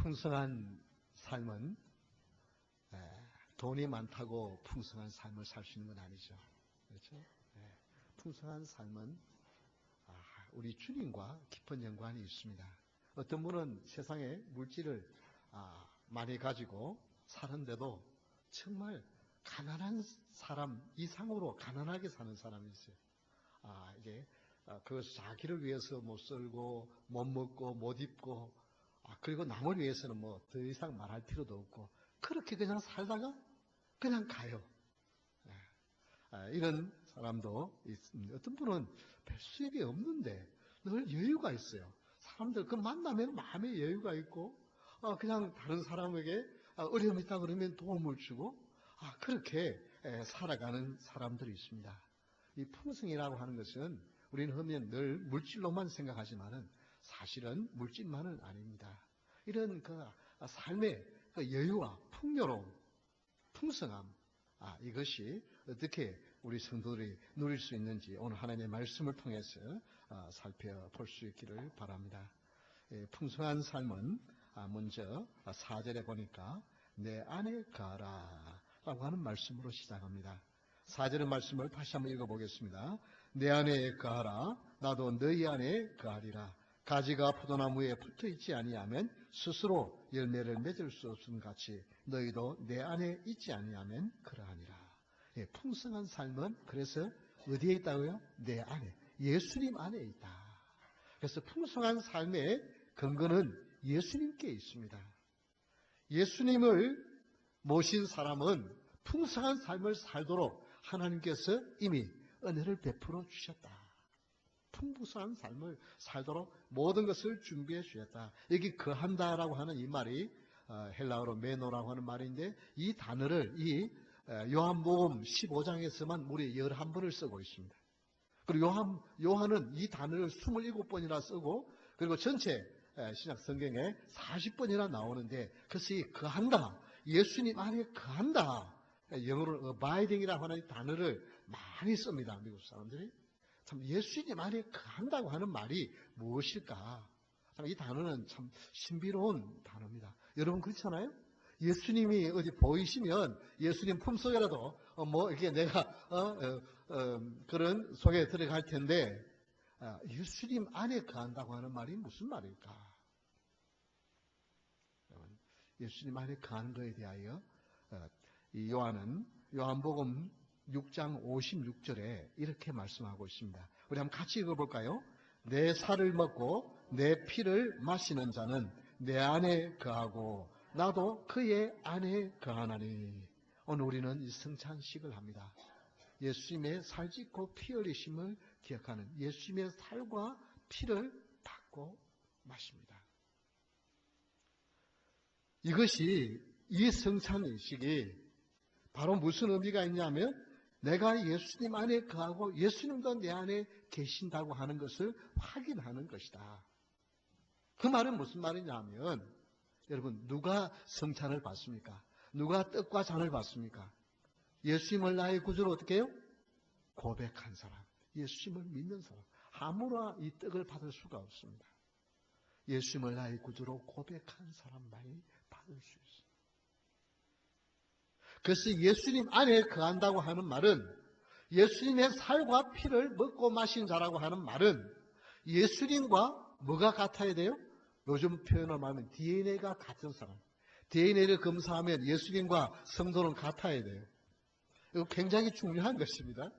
풍성한 삶은 돈이 많다고 풍성한 삶을 살 수 있는 건 아니죠. 그렇죠? 풍성한 삶은 우리 주님과 깊은 연관이 있습니다. 어떤 분은 세상에 물질을 많이 가지고 사는데도 정말 가난한 사람 이상으로 가난하게 사는 사람이 있어요. 이게 그것을 자기를 위해서 못 살고 못 먹고 못 입고 그리고 남을 위해서는 뭐 더 이상 말할 필요도 없고 그렇게 그냥 살다가 그냥 가요. 이런 사람도 있습니다. 어떤 분은 별 수입이 없는데 늘 여유가 있어요. 사람들 그 만나면 마음에 여유가 있고 그냥 다른 사람에게 어려움이 있다 그러면 도움을 주고 그렇게 살아가는 사람들이 있습니다. 이 풍성이라고 하는 것은 우리는 하면 늘 물질로만 생각하지만은 사실은 물질만은 아닙니다. 이런 그 삶의 그 여유와 풍요로움, 풍성함, 이것이 어떻게 우리 성도들이 누릴 수 있는지 오늘 하나님의 말씀을 통해서 살펴볼 수 있기를 바랍니다. 풍성한 삶은 먼저 4절에 보니까 내 안에 거하라 라고 하는 말씀으로 시작합니다. 4절의 말씀을 다시 한번 읽어보겠습니다. 내 안에 거하라 나도 너희 안에 거하리라. 가지가 포도나무에 붙어있지 아니하면 스스로 열매를 맺을 수 없음 같이 너희도 내 안에 있지 아니하면 그러하니라. 풍성한 삶은 그래서 어디에 있다고요? 내 안에, 예수님 안에 있다. 그래서 풍성한 삶의 근거는 예수님께 있습니다. 예수님을 모신 사람은 풍성한 삶을 살도록 하나님께서 이미 은혜를 베풀어 주셨다. 풍부한 삶을 살도록 모든 것을 준비해 주셨다. 여기 거한다라고 하는 이 말이 헬라어로 메노라고 하는 말인데 이 단어를 이 요한복음 15장에서만 무려 11번을 쓰고 있습니다. 그리고 요한은 이 단어를 27번이나 쓰고 그리고 전체 신약 성경에 40번이나 나오는데 그래서 이 거한다, 예수님 안에 거한다, 영어로 abiding이라고 하는 단어를 많이 씁니다. 미국 사람들이. 참 예수님 안에 거한다고 하는 말이 무엇일까? 참 이 단어는 참 신비로운 단어입니다. 여러분 그렇잖아요? 예수님이 어디 보이시면 예수님 품속에라도 뭐 이렇게 내가 그런 속에 들어갈 텐데 예수님 안에 거한다고 하는 말이 무슨 말일까? 예수님 안에 거하는 것에 대하여 이 요한은 요한복음 6장 56절에 이렇게 말씀하고 있습니다. 우리 한번 같이 읽어볼까요? 내 살을 먹고 내 피를 마시는 자는 내 안에 거하고 나도 그의 안에 거하나니. 오늘 우리는 이 성찬식을 합니다. 예수님의 살짓고 피 흘리심을 기억하는 예수님의 살과 피를 받고 마십니다. 이것이 이 성찬식이 바로 무슨 의미가 있냐면 내가 예수님 안에 거하고 예수님도 내 안에 계신다고 하는 것을 확인하는 것이다. 그 말은 무슨 말이냐 하면 여러분 누가 성찬을 받습니까? 누가 떡과 잔을 받습니까? 예수님을 나의 구주로 어떻게 해요? 고백한 사람, 예수님을 믿는 사람. 아무나 이 떡을 받을 수가 없습니다. 예수님을 나의 구주로 고백한 사람만이 받을 수 있습니다. 그래서 예수님 안에 거한다고 하는 말은 예수님의 살과 피를 먹고 마신 자라고 하는 말은 예수님과 뭐가 같아야 돼요? 요즘 표현을 말하면 DNA가 같은 사람. DNA를 검사하면 예수님과 성도는 같아야 돼요. 이거 굉장히 중요한 것입니다.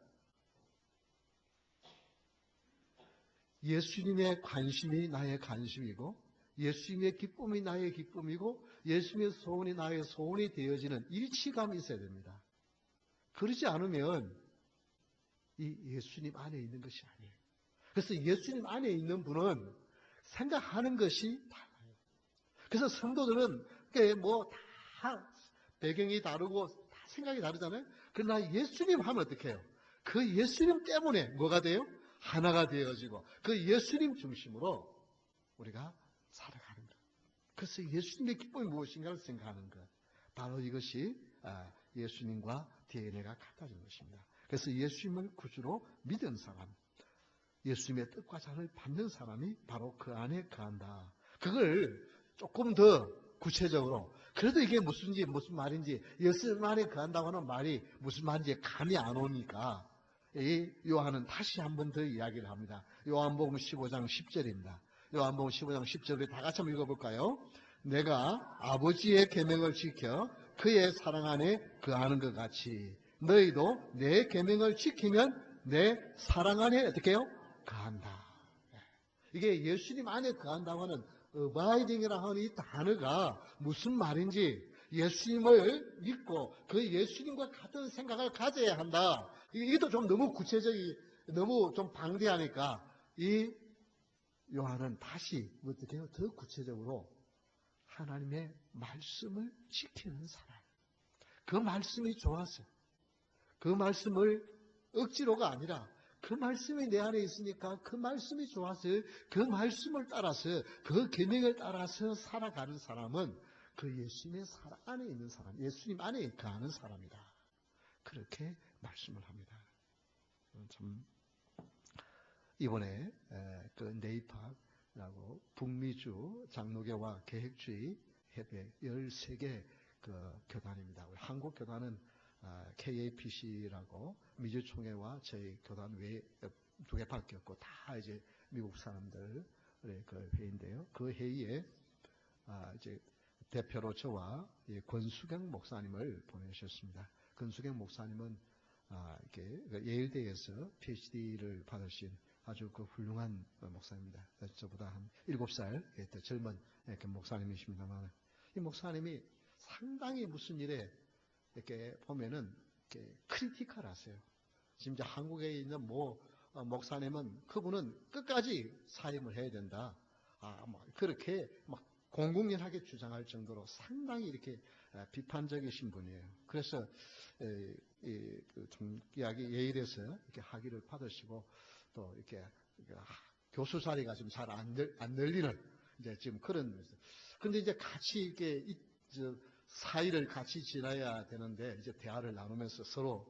예수님의 관심이 나의 관심이고 예수님의 기쁨이 나의 기쁨이고 예수님의 소원이 나의 소원이 되어지는 일치감이 있어야 됩니다. 그러지 않으면 이 예수님 안에 있는 것이 아니에요. 그래서 예수님 안에 있는 분은 생각하는 것이 달라요. 그래서 성도들은 뭐 다 배경이 다르고 다 생각이 다르잖아요. 그러나 예수님 하면 어떻게 해요? 그 예수님 때문에 뭐가 돼요? 하나가 되어지고 그 예수님 중심으로 우리가 살아가는 것. 그래서 예수님의 기쁨이 무엇인가를 생각하는 것. 바로 이것이 예수님과 DNA가 같아진 것입니다. 그래서 예수님을 구주로 믿은 사람, 예수님의 뜻과 잔을 받는 사람이 바로 그 안에 거한다. 그걸 조금 더 구체적으로. 그래도 이게 무슨 말인지, 예수 안에 거한다고 하는 말이 무슨 말인지 감이 안 오니까, 이 요한은 다시 한 번 더 이야기를 합니다. 요한복음 15장 10절입니다. 요한복음 15장 10절을 다 같이 한번 읽어볼까요? 내가 아버지의 계명을 지켜 그의 사랑 안에 거하는 것 같이 너희도 내 계명을 지키면 내 사랑 안에 어떻게 해요? 거한다. 이게 예수님 안에 거한다고 하는 abiding이라고 하는 이 단어가 무슨 말인지, 예수님을 믿고 그 예수님과 같은 생각을 가져야 한다. 이것도 좀 너무 구체적이, 너무 좀 방대하니까 이 요한은 다시 어떻게 해요? 더 구체적으로 하나님의 말씀을 지키는 사람. 그 말씀이 좋아서, 그 말씀을 억지로가 아니라 그 말씀이 내 안에 있으니까 그 말씀이 좋아서 그 말씀을 따라서 그 계명을 따라서 살아가는 사람은 그 예수님의 안에 있는 사람, 예수님 안에 거하는 사람이다. 그렇게 말씀을 합니다. 참 이번에 그 네이팍이라고 북미주 장로교와 계획주의 협회 13개 그 교단입니다. 우리 한국 교단은 KAPC라고 미주총회와 저희 교단 외에 2개밖에 없고 다 이제 미국 사람들의 그 회의인데요. 그 회의에 이제 대표로 저와 권수경 목사님을 보내셨습니다. 권수경 목사님은 이렇게 예일대에서 PhD를 받으신 아주 그 훌륭한 목사입니다. 저보다 한 7살 더 젊은 목사님이십니다만, 이 목사님이 상당히 무슨 일에 이렇게 보면은 이렇게 크리티컬하세요. 지금 이제 한국에 있는 목사님은 그분은 끝까지 사임을 해야 된다. 그렇게 막 공공연하게 주장할 정도로 상당히 이렇게 비판적이신 분이에요. 그래서 이야기 예일에서 이렇게 학위를 받으시고 또 이렇게 교수 자리가 지금 잘 안 늘리는 이제 지금 그런. 근데 이제 같이 이렇게 사이를 같이 지나야 되는데 이제 대화를 나누면서 서로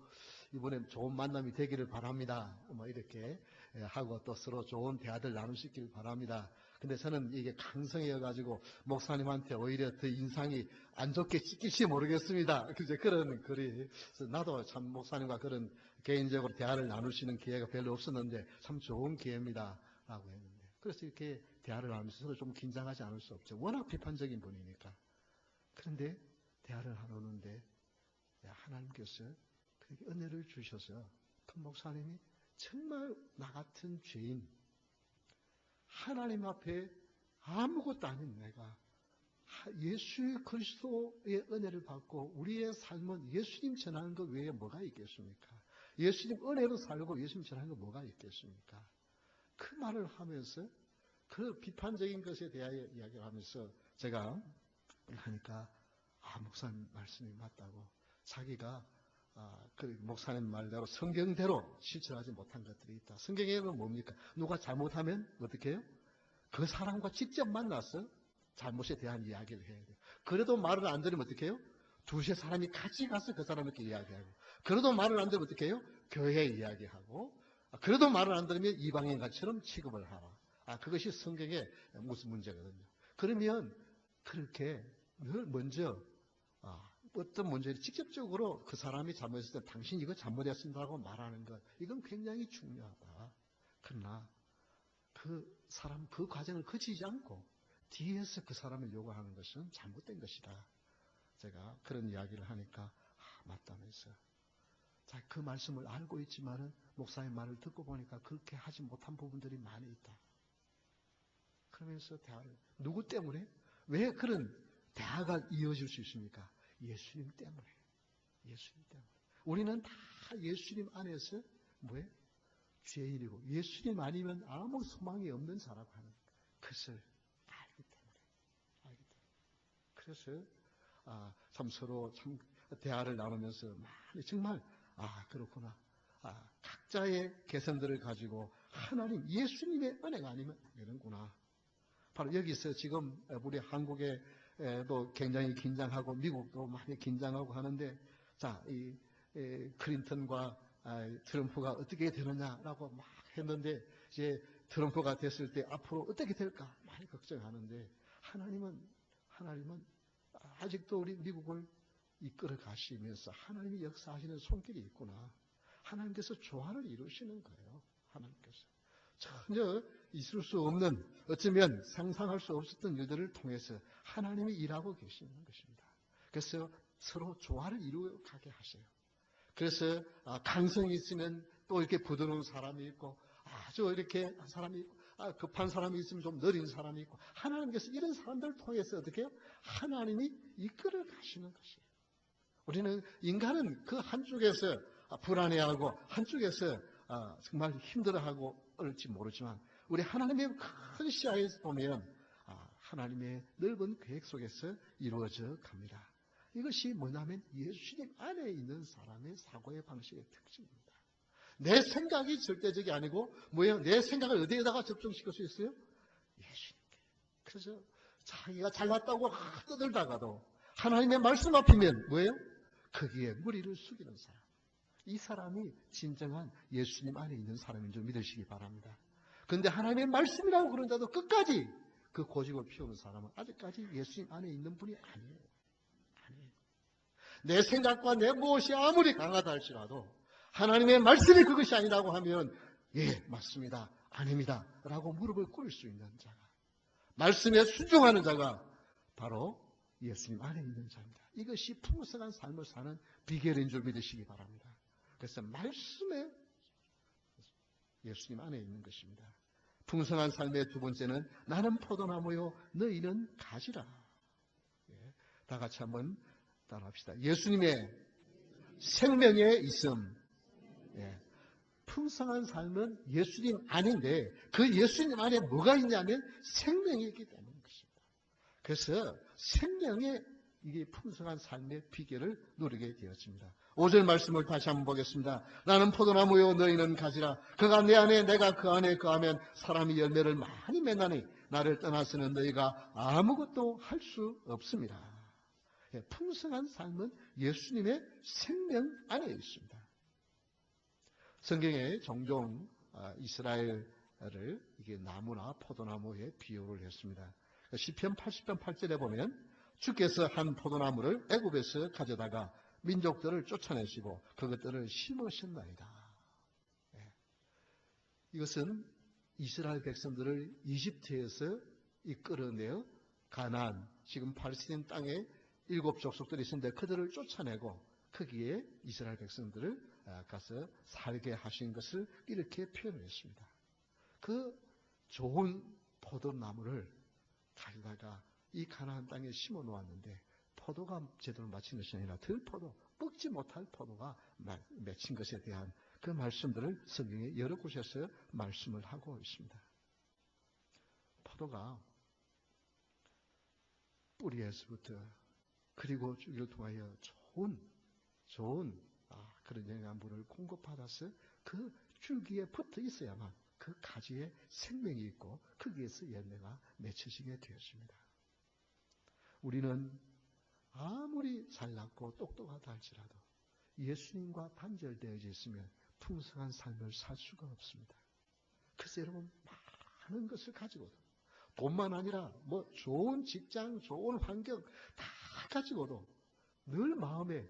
이번엔 좋은 만남이 되기를 바랍니다. 뭐 이렇게 하고 또 서로 좋은 대화들 나누시길 바랍니다. 근데 저는 이게 강성이어가지고 목사님한테 오히려 더 인상이 안 좋게 찍힐지 모르겠습니다. 이제 그런 글이. 나도 참 목사님과 그런 개인적으로 대화를 나누시는 기회가 별로 없었는데 참 좋은 기회입니다. 라고 했는데. 그래서 이렇게 대화를 나누면서 서로 좀 긴장하지 않을 수 없죠. 워낙 비판적인 분이니까. 그런데 대화를 나누는데 하나님께서 그렇게 은혜를 주셔서 그 목사님이 정말 나 같은 죄인, 하나님 앞에 아무것도 아닌 내가 예수 그리스도의 은혜를 받고 우리의 삶은 예수님 전하는 것 외에 뭐가 있겠습니까? 예수님 은혜로 살고 예수님 전하는 것 뭐가 있겠습니까? 그 말을 하면서 그 비판적인 것에 대하여 이야기를 하면서 제가 하니까 목사님 말씀이 맞다고, 자기가 그 목사님 말대로 성경대로 실천하지 못한 것들이 있다. 성경에는 뭡니까? 누가 잘못하면 어떻게 해요? 그 사람과 직접 만나서 잘못에 대한 이야기를 해야 돼요. 그래도 말을 안 들으면 어떻게 해요? 두세 사람이 같이 가서 그 사람에게 이야기하고, 그래도 말을 안 들으면 어떻게 해요? 교회에 이야기하고, 그래도 말을 안 들으면 이방인같이처럼 취급을 하라. 그것이 성경의 무슨 문제거든요. 그러면 그렇게 늘 먼저 어떤 문제를 직접적으로 그 사람이 잘못했을 때 당신 이거 잘못했습니다라고 말하는 것, 이건 굉장히 중요하다. 그러나 그 사람 그 과정을 거치지 않고 뒤에서 그 사람을 요구하는 것은 잘못된 것이다. 제가 그런 이야기를 하니까 맞다면서. 자, 그 말씀을 알고 있지만은 목사님 말을 듣고 보니까 그렇게 하지 못한 부분들이 많이 있다. 그러면서 대화를, 누구 때문에? 왜 그런 대화가 이어질 수 있습니까? 예수님 때문에. 예수님 때문에. 우리는 다 예수님 안에서 뭐예요? 죄인이고 예수님 아니면 아무 소망이 없는 자라고 하는 것을 알기 때문에. 그래서 참 서로 참 대화를 나누면서 많이 정말 그렇구나. 각자의 개성들을 가지고 하나님 예수님의 은혜가 아니면 안 되는구나. 바로 여기서 지금 우리 한국에도 굉장히 긴장하고 미국도 많이 긴장하고 하는데, 자, 이 클린턴과 트럼프가 어떻게 되느냐라고 막 했는데, 이제 트럼프가 됐을 때 앞으로 어떻게 될까 많이 걱정하는데, 하나님은 아직도 우리 미국을 이끌어 가시면서 하나님이 역사하시는 손길이 있구나. 하나님께서 조화를 이루시는 거예요. 하나님께서. 전혀 있을 수 없는, 어쩌면 상상할 수 없었던 일들을 통해서 하나님이 일하고 계시는 것입니다. 그래서 서로 조화를 이루어가게 하세요. 그래서 강성이 있으면 또 이렇게 부드러운 사람이 있고, 아주 이렇게 한 사람이 있고, 급한 사람이 있으면 좀 느린 사람이 있고, 하나님께서 이런 사람들을 통해서 어떻게 해요? 하나님이 이끌어 가시는 것이에요. 우리는, 인간은 그 한쪽에서 불안해하고 한쪽에서 정말 힘들어하고 그럴지 모르지만, 우리 하나님의 큰 시야에서 보면 하나님의 넓은 계획 속에서 이루어져 갑니다. 이것이 뭐냐면 예수님 안에 있는 사람의 사고의 방식의 특징입니다. 내 생각이 절대적이 아니고 뭐예요? 내 생각을 어디에다가 접종시킬 수 있어요? 예수님께. 그래서 자기가 잘났다고 떠들다가도 하나님의 말씀 앞이면 뭐예요? 거기에 머리를 숙이는 사람. 이 사람이 진정한 예수님 안에 있는 사람인 줄 믿으시기 바랍니다. 그런데 하나님의 말씀이라고 그런데도 끝까지 그 고집을 피우는 사람은 아직까지 예수님 안에 있는 분이 아니에요. 내 생각과 내 무엇이 아무리 강하다 할지라도 하나님의 말씀이 그것이 아니라고 하면 예, 맞습니다. 아닙니다. 라고 무릎을 꿇을 수 있는 자가, 말씀에 순종하는 자가 바로 예수님 안에 있는 자입니다. 이것이 풍성한 삶을 사는 비결인 줄 믿으시기 바랍니다. 그래서 말씀에 예수님 안에 있는 것입니다. 풍성한 삶의 두 번째는 나는 포도나무요 너희는 가지라. 예, 다 같이 한번 따라합시다. 예수님의 생명에 있음. 예, 풍성한 삶은 예수님 안인데 그 예수님 안에 뭐가 있냐면 생명이 있기 때문인 것입니다. 그래서 생명의 이게 풍성한 삶의 비결을 누리게 되었습니다. 5절 말씀을 다시 한번 보겠습니다. 나는 포도나무요 너희는 가지라. 그가 내 안에 내가 그 안에 거하면 사람이 열매를 많이 맺나니 나를 떠나서는 너희가 아무것도 할 수 없습니다. 풍성한 삶은 예수님의 생명 안에 있습니다. 성경에 종종 이스라엘을 이게 나무나 포도나무에 비유를 했습니다. 시편 80편 8절에 보면 주께서 한 포도나무를 애굽에서 가져다가 민족들을 쫓아내시고 그것들을 심으셨나이다. 이것은 이스라엘 백성들을 이집트에서 이끌어내어 가나안, 지금 팔레스타인 땅에 7 족속들이 있었는데 그들을 쫓아내고 거기에 이스라엘 백성들을 가서 살게 하신 것을 이렇게 표현했습니다. 그 좋은 포도나무를 가져다가 이 가나안 땅에 심어 놓았는데 포도가 제대로 맺힌 것이 아니라 들포도, 먹지 못할 포도가 맺힌 것에 대한 그 말씀들을 성경에 여러 곳에서 말씀을 하고 있습니다. 포도가 뿌리에서부터 그리고 주기를 통하여 좋은 그런 영양분을 공급받아서 그 줄기에 붙어 있어야만 그 가지에 생명이 있고 거기에서 열매가 맺혀지게 되었습니다. 우리는 아무리 잘났고 똑똑하다 할지라도 예수님과 단절되어 있으면 풍성한 삶을 살 수가 없습니다. 그래서 여러분 많은 것을 가지고도 돈만 아니라 뭐 좋은 직장, 좋은 환경 다 가지고도 늘 마음에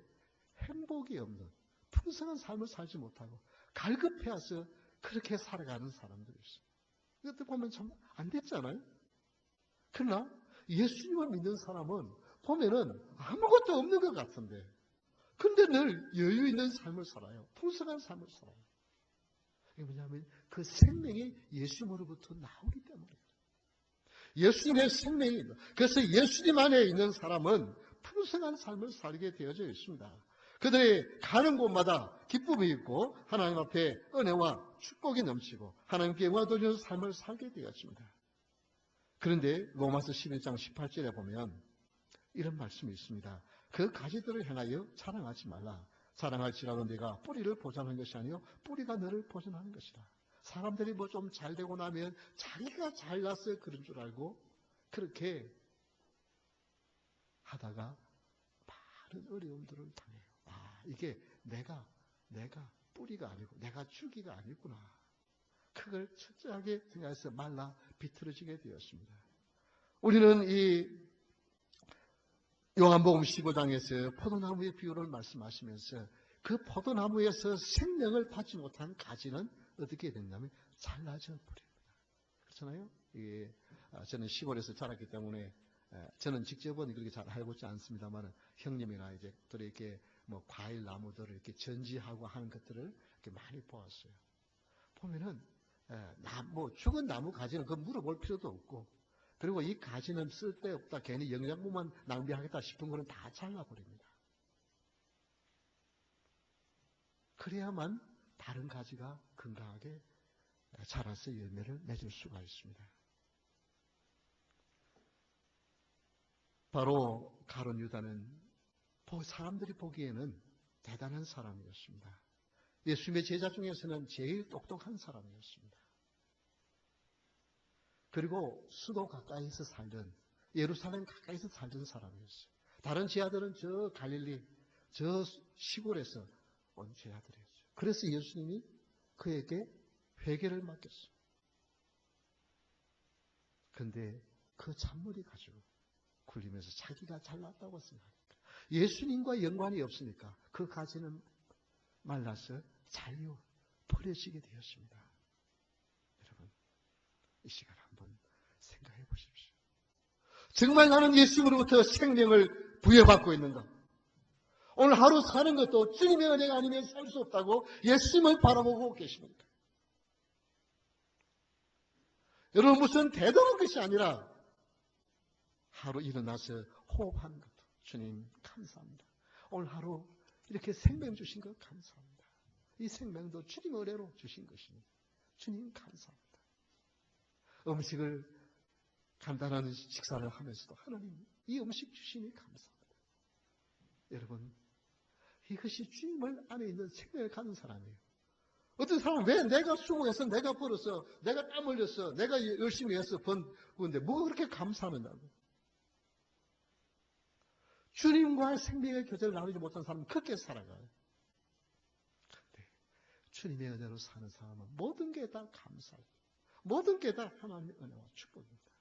행복이 없는 풍성한 삶을 살지 못하고 갈급해서 그렇게 살아가는 사람들이 있어요. 이것도 보면 참 안 됐잖아요. 그러나 예수님을 믿는 사람은 보면은 아무것도 없는 것 같은데 근데 늘 여유 있는 삶을 살아요. 풍성한 삶을 살아요. 이게 뭐냐면 그 생명이 예수님으로부터 나오기 때문이에요. 예수님의 생명이 있다. 그래서 예수님 안에 있는 사람은 풍성한 삶을 살게 되어져 있습니다. 그들이 가는 곳마다 기쁨이 있고 하나님 앞에 은혜와 축복이 넘치고 하나님께 영광 돌리는 삶을 살게 되었습니다. 그런데 로마서 11장 18절에 보면 이런 말씀이 있습니다. 그 가지들을 향하여 자랑하지 말라. 자랑할지라도 네가 뿌리를 보존하는 것이 아니요 뿌리가 너를 보존하는 것이다. 사람들이 뭐 좀 잘되고 나면 자기가 잘났어요 그런 줄 알고 그렇게 하다가 많은 어려움들을 당해요. 이게 내가 뿌리가 아니고 내가 줄기가 아니구나. 그걸 철저하게 생각해서 말라 비틀어지게 되었습니다. 우리는 이 요한복음 15장에서 포도나무의 비유를 말씀하시면서 그 포도나무에서 생명을 받지 못한 가지는 어떻게 됐냐면 잘라져 버립니다. 그렇잖아요? 이게 저는 시골에서 자랐기 때문에 저는 직접은 그렇게 잘 해보지 않습니다만 형님이나 이제 또 이렇게 뭐 과일 나무들을 이렇게 전지하고 하는 것들을 이렇게 많이 보았어요. 보면은 뭐 죽은 나무 가지는 그 물어볼 필요도 없고, 그리고 이 가지는 쓸데없다, 괜히 영양분만 낭비하겠다 싶은 거는 다 잘라버립니다. 그래야만 다른 가지가 건강하게 자라서 열매를 맺을 수가 있습니다. 바로 가룟 유다는 사람들이 보기에는 대단한 사람이었습니다. 예수님의 제자 중에서는 제일 똑똑한 사람이었습니다. 그리고 수도 가까이서 살던, 예루살렘 가까이서 살던 사람이었어요. 다른 제자들은 저 갈릴리, 저 시골에서 온 제자들이었어요. 그래서 예수님이 그에게 회개를 맡겼어요. 그런데 그 잔머리 가지고 굴리면서 자기가 잘났다고 생각합니다. 예수님과 연관이 없으니까 그 가지는 말라서 잘려 버려지게 되었습니다. 여러분, 이 시간 한번 생각해 보십시오. 정말 나는 예수님으로부터 생명을 부여받고 있는가? 오늘 하루 사는 것도 주님의 은혜가 아니면 살 수 없다고 예수님을 바라보고 계십니까? 여러분, 무슨 대단한 것이 아니라 하루 일어나서 호흡하는 것도 주님 감사합니다. 오늘 하루 이렇게 생명 주신 것 감사합니다. 이 생명도 주님 은혜로 주신 것입니다. 주님 감사합니다. 음식을 간단한 식사를 하면서도 하나님 이 음식 주시니 감사합니다. 여러분, 이것이 주님을 안에 있는 생명을 가진 사람이에요. 어떤 사람은 왜 내가 수고해서 내가 벌어서 내가 땀 흘려서 내가 열심히 해서 번 건데 뭐 그렇게 감사하느냐고. 주님과 생명의 교제를 나누지 못한 사람은 그렇게 살아가요. 그런데 주님의 은혜로 사는 사람은 모든 게 다 감사해요. 모든 게 다 하나님의 은혜와 축복입니다.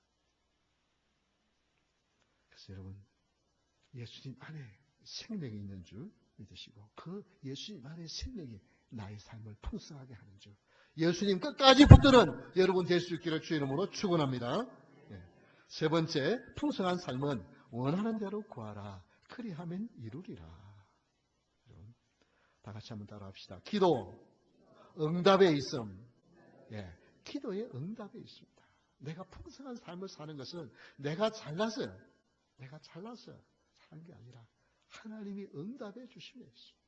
그래서 여러분, 예수님 안에 생명이 있는 줄 믿으시고 그 예수님 안에 생명이 나의 삶을 풍성하게 하는 줄, 예수님 끝까지 붙드는 여러분 될 수 있기를 주의 이름으로 축원합니다. 세 번째, 풍성한 삶은 원하는 대로 구하라. 그리하면 이루리라. 여러분, 다 같이 한번 따라합시다. 기도, 응답에 있음. 기도의 응답에 있습니다. 내가 풍성한 삶을 사는 것은 내가 잘나서 사는 게 아니라 하나님이 응답해 주심에 있습니다.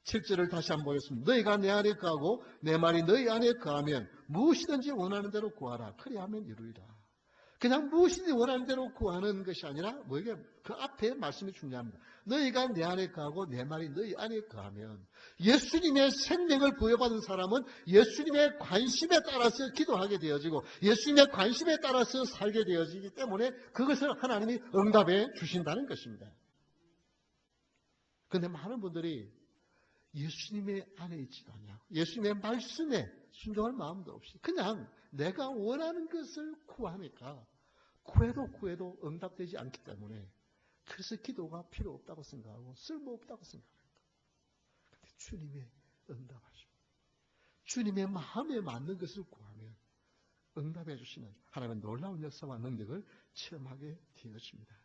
7절을 다시 한번 보겠습니다. 너희가 내 안에 거하고 내 말이 너희 안에 거하면 무엇이든지 원하는 대로 구하라. 그리하면 이루리라. 그냥 무엇이든지 원하는 대로 구하는 것이 아니라 뭐게 그 앞에 말씀이 중요합니다. 너희가 내 안에 거하고 내 말이 너희 안에 거하면, 예수님의 생명을 부여받은 사람은 예수님의 관심에 따라서 기도하게 되어지고 예수님의 관심에 따라서 살게 되어지기 때문에 그것을 하나님이 응답해 주신다는 것입니다. 그런데 많은 분들이 예수님의 안에 있지 않냐, 예수님의 말씀에 순종할 마음도 없이 그냥 내가 원하는 것을 구하니까 구해도 응답되지 않기 때문에 그래서 기도가 필요 없다고 생각하고 쓸모없다고 생각합니다. 그런데 주님의 응답하십니다. 주님의 마음에 맞는 것을 구하면 응답해 주시는 하나님의 놀라운 역사와 능력을 체험하게 되어집니다.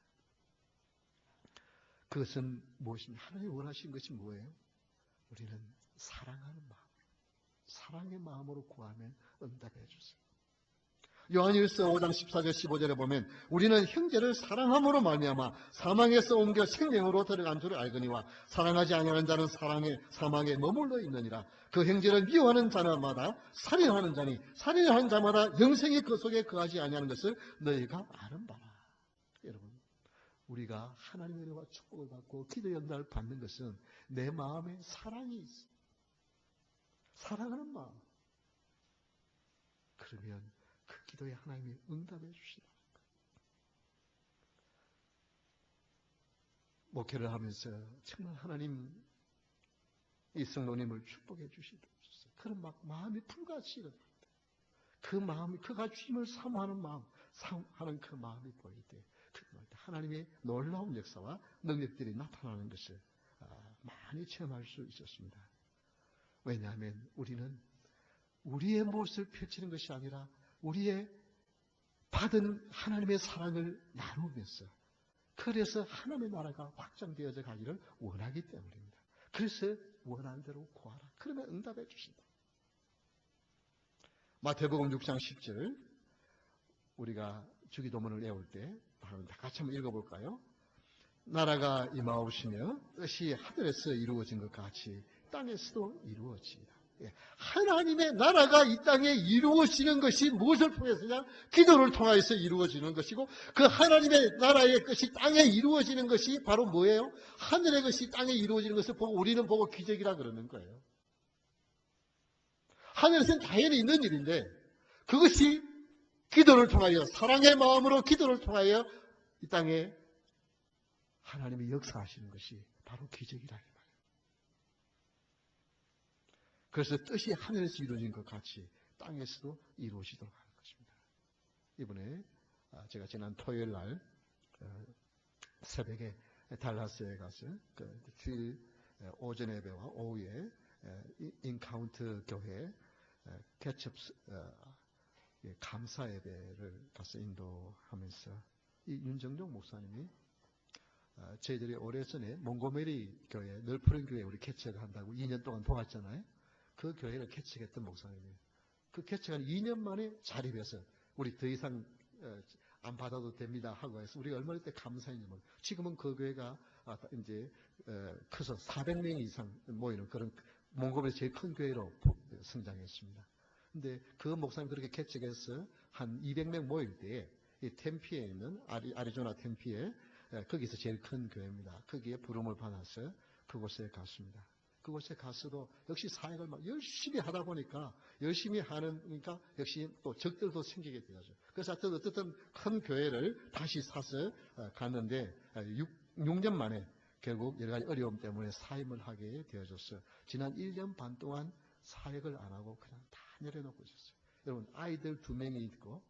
그것은 무엇입니까? 하나님이 원하신 것이 뭐예요? 우리는 사랑하는 마음, 사랑의 마음으로 구하면 응답해 주세요. 요한일서 5장 14절 15절에 보면 우리는 형제를 사랑함으로 말미암아 사망에서 옮겨 생명으로 들어간 줄 알거니와 사랑하지 아니하는 자는 사망에 머물러 있느니라. 그 형제를 미워하는 자마다 살인하는 자니 살인하는 자마다 영생이 그 속에 거하지 아니하는 것을 너희가 아는 바라. 여러분, 우리가 하나님의 은혜와 축복을 받고 기도 연단을 받는 것은 내 마음에 사랑이 있어. 사랑하는 마음. 그러면 그 기도에 하나님이 응답해 주신다. 목회를 하면서 정말 하나님 이 성도님을 축복해 주시옵소서. 그런 마음이 불같이 일어납니다. 그 마음이 그가 주님을 사모하는 마음, 하는 그 마음이 보일 때, 하나님의 놀라운 역사와 능력들이 나타나는 것을 많이 체험할 수 있었습니다. 왜냐하면 우리는 우리의 모습을 펼치는 것이 아니라 우리의 받은 하나님의 사랑을 나누면서, 그래서 하나님의 나라가 확장되어져 가기를 원하기 때문입니다. 그래서 원하는 대로 구하라. 그러면 응답해 주신다. 마태복음 6장 10절, 우리가 주기도문을 외울 때 같이 한번 읽어볼까요? 나라가 임하오시며 뜻이 하늘에서 이루어진 것 같이 땅에서도 이루어지이다. 하나님의 나라가 이 땅에 이루어지는 것이 무엇을 통해서냐? 기도를 통해서 이루어지는 것이고, 그 하나님의 나라의 것이 땅에 이루어지는 것이 바로 뭐예요? 하늘의 것이 땅에 이루어지는 것을 보고 우리는 보고 기적이라 그러는 거예요. 하늘에서는 당연히 있는 일인데, 그것이 기도를 통하여, 사랑의 마음으로 기도를 통하여 이 땅에 하나님이 역사하시는 것이 바로 기적이라. 그래서 뜻이 하늘에서 이루어진 것 같이 땅에서도 이루어지도록 하는 것입니다. 이번에 제가 지난 토요일 날 새벽에 달라스에 가서 주일 오전 예배와 오후에 인카운트 교회 개첩 감사 예배를 가서 인도하면서 이 윤정종 목사님이 저희들이 오래전에 몽고메리 교회, 널푸른 교회 우리 개척을 한다고 2년 동안 도왔잖아요. 그 교회를 개척했던 목사님이에요. 그 개척한 2년 만에 자립해서 우리 더 이상 안 받아도 됩니다 하고 해서 우리가 얼마나 때 감사했는지 모르겠어요. 지금은 그 교회가 이제 커서 400명 이상 모이는 그런 몽고메리 제일 큰 교회로 성장했습니다. 근데 그 목사님 그렇게 개척해서 한 200명 모일 때에 이 템피에 있는 아리조나 템피에 거기서 제일 큰 교회입니다. 거기에 부름을 받아서 그곳에 갔습니다. 그곳에 가서도 역시 사역을 막 열심히 하다 보니까 열심히 하니까 역시 또 적들도 생기게 되죠. 그래서 어쨌든 큰 교회를 다시 사서 갔는데 6년 만에 결국 여러 가지 어려움 때문에 사임을 하게 되어졌어요. 지난 1년 반 동안 사역을 안 하고 그냥 다 내려놓고 있었어요. 여러분 아이들 2명이 있고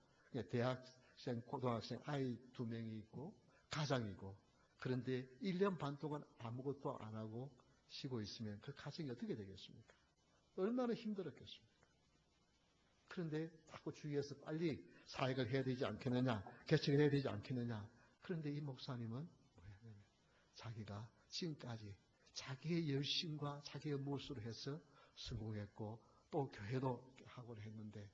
대학생, 고등학생 아이 2명이 있고 가장이고, 그런데 1년 반 동안 아무것도 안 하고 쉬고 있으면 그 가정이 어떻게 되겠습니까? 얼마나 힘들었겠습니까? 그런데 자꾸 주위에서 빨리 사역을 해야 되지 않겠느냐, 개척을 해야 되지 않겠느냐. 그런데 이 목사님은 뭐냐면 자기가 지금까지 자기의 열심과 자기의 무엇으로 해서 성공했고 또 교회도 하고 했는데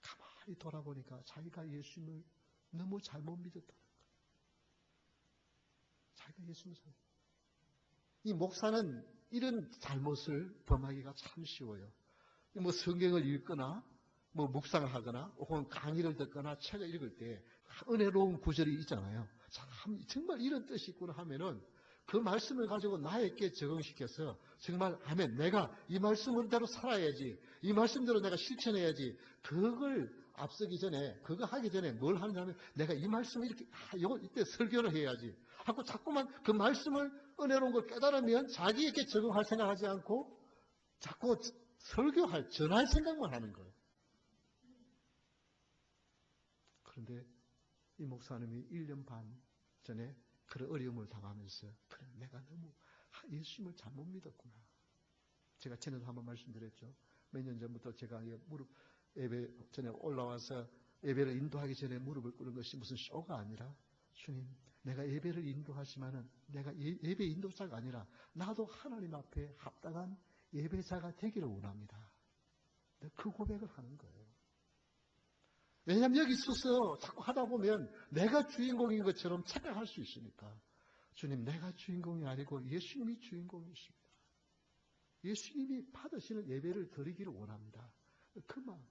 가만히 돌아보니까 자기가 예수님을 너무 잘못 믿었다. 자기가 예수님을 이 목사는 이런 잘못을 범하기가 참 쉬워요. 뭐 성경을 읽거나 뭐 묵상을 하거나 혹은 강의를 듣거나 책을 읽을 때 은혜로운 구절이 있잖아요. 참 정말 이런 뜻이 있구나 하면은 그 말씀을 가지고 나에게 적응시켜서 정말 아멘, 내가 이 말씀대로 살아야지, 이 말씀대로 내가 실천해야지. 그걸 앞서기 전에, 그거 하기 전에 뭘 하느냐면 내가 이 말씀을 이렇게 이때 설교를 해야지 하고 자꾸만 그 말씀을 은혜로운 걸 깨달으면 자기에게 적응할 생각하지 않고 자꾸 설교할, 전할 생각만 하는 거예요. 그런데 이 목사님이 1년 반 전에 그런 어려움을 당하면서 그래, 내가 너무 예수님을 잘못 믿었구나. 제가 전에도 한번 말씀드렸죠. 몇 년 전부터 제가 무릎 예배 전에 올라와서 예배를 인도하기 전에 무릎을 꿇은 것이 무슨 쇼가 아니라 주님, 내가 예배를 인도하지만은 내가 예배 인도자가 아니라 나도 하나님 앞에 합당한 예배자가 되기를 원합니다. 그 고백을 하는 거예요. 왜냐하면 여기 있어서 자꾸 하다 보면 내가 주인공인 것처럼 착각할 수 있으니까. 주님, 내가 주인공이 아니고 예수님이 주인공이십니다. 예수님이 받으시는 예배를 드리기를 원합니다. 그 마음.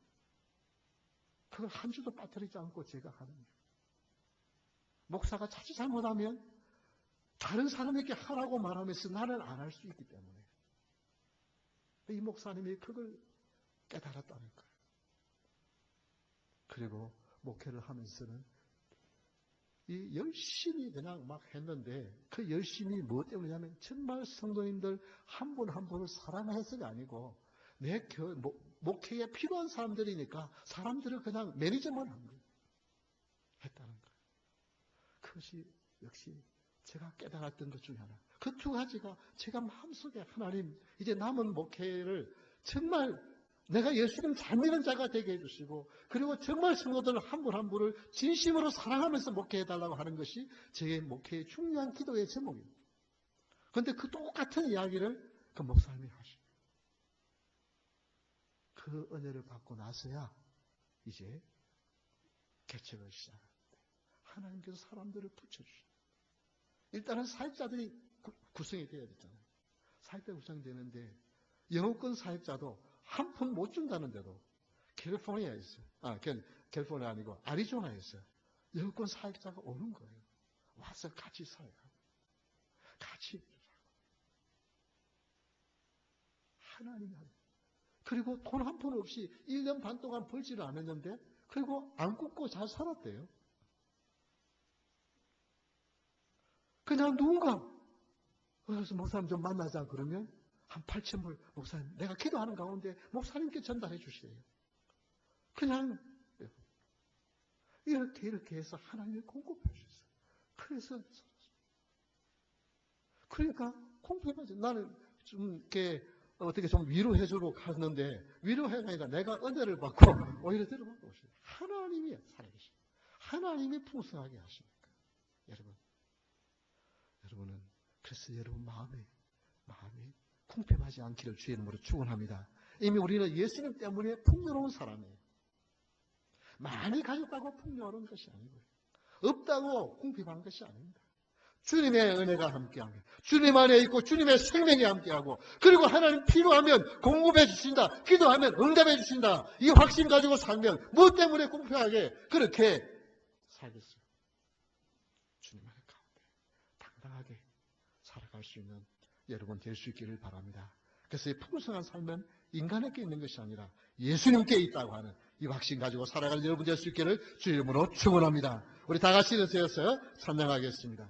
그걸 한 주도 빠뜨리지 않고 제가 하는 거예요. 목사가 자칫 잘못하면 다른 사람에게 하라고 말하면서 나는 안 할 수 있기 때문에. 이 목사님이 그걸 깨달았다는 거예요. 그리고 목회를 하면서는 이 열심히 그냥 막 했는데 그 열심이 무엇 때문이냐면 정말 성도님들 한 분 한 분을 사랑해서가 아니고 내 목회에 필요한 사람들이니까 사람들을 그냥 매니저만 한 거예요. 그것이 역시 제가 깨달았던 것 중에 하나. 그 두 가지가 제가 마음속에 하나님, 이제 남은 목회를 정말 내가 예수님 잘 믿는 자가 되게 해주시고, 그리고 정말 성도들 한 분 한 분을 진심으로 사랑하면서 목회해달라고 하는 것이 제 목회의 중요한 기도의 제목입니다. 그런데 그 똑같은 이야기를 그 목사님이 하십니다. 그 은혜를 받고 나서야 이제 개척을 시작합니다. 하나님께서 사람들을 붙여주십니다. 일단은 사역자들이 구성이 되어야 되잖아요. 사역자 구성되는데 영어권 사역자도 한 푼 못 준다는데도 캘리포니아에 있어요. 캘리포니아 아니고 아리조나에 있어요. 영어권 사역자가 오는 거예요. 와서 같이 사역하고 같이 일하고. 하나님이 하는. 그리고 돈 한 푼 없이 1년 반 동안 벌지를 않았는데, 그리고 안 굽고 잘 살았대요. 그냥 누군가 그래서 목사님 좀 만나자 그러면 한 8,000불 목사님, 내가 기도하는 가운데 목사님께 전달해 주세요. 그냥 이렇게 해서 하나님이 공급해 주셨어요. 그래서 그러니까 공평하지. 나는 좀 이렇게 어떻게 좀 위로해주러 갔는데, 위로해가니까 내가 은혜를 받고 오히려 들어받고 오시죠. 하나님이 살아계십니다. 하나님이 풍성하게 하십니까? 여러분은 그래서 여러분 마음이 궁핍하지 않기를 주의 이름으로 축원합니다. 이미 우리는 예수님 때문에 풍요로운 사람이에요. 많이 가졌다고 풍요로운 것이 아니고요. 없다고 궁핍한 것이 아닙니다. 주님의 은혜가 함께합니다. 주님 안에 있고 주님의 생명이 함께하고, 그리고 하나님 필요하면 공급해 주신다. 기도하면 응답해 주신다. 이 확신 가지고 살면 무엇 때문에 궁핍하게 그렇게 살겠어요. 주님 안에 가운데 당당하게 살아갈 수 있는 여러분 될 수 있기를 바랍니다. 그래서 이 풍성한 삶은 인간에게 있는 것이 아니라 예수님께 있다고 하는 이 확신 가지고 살아갈 여러분 될 수 있기를 주의 이름으로 축원합니다. 우리 다 같이 일어서서 찬양하겠습니다.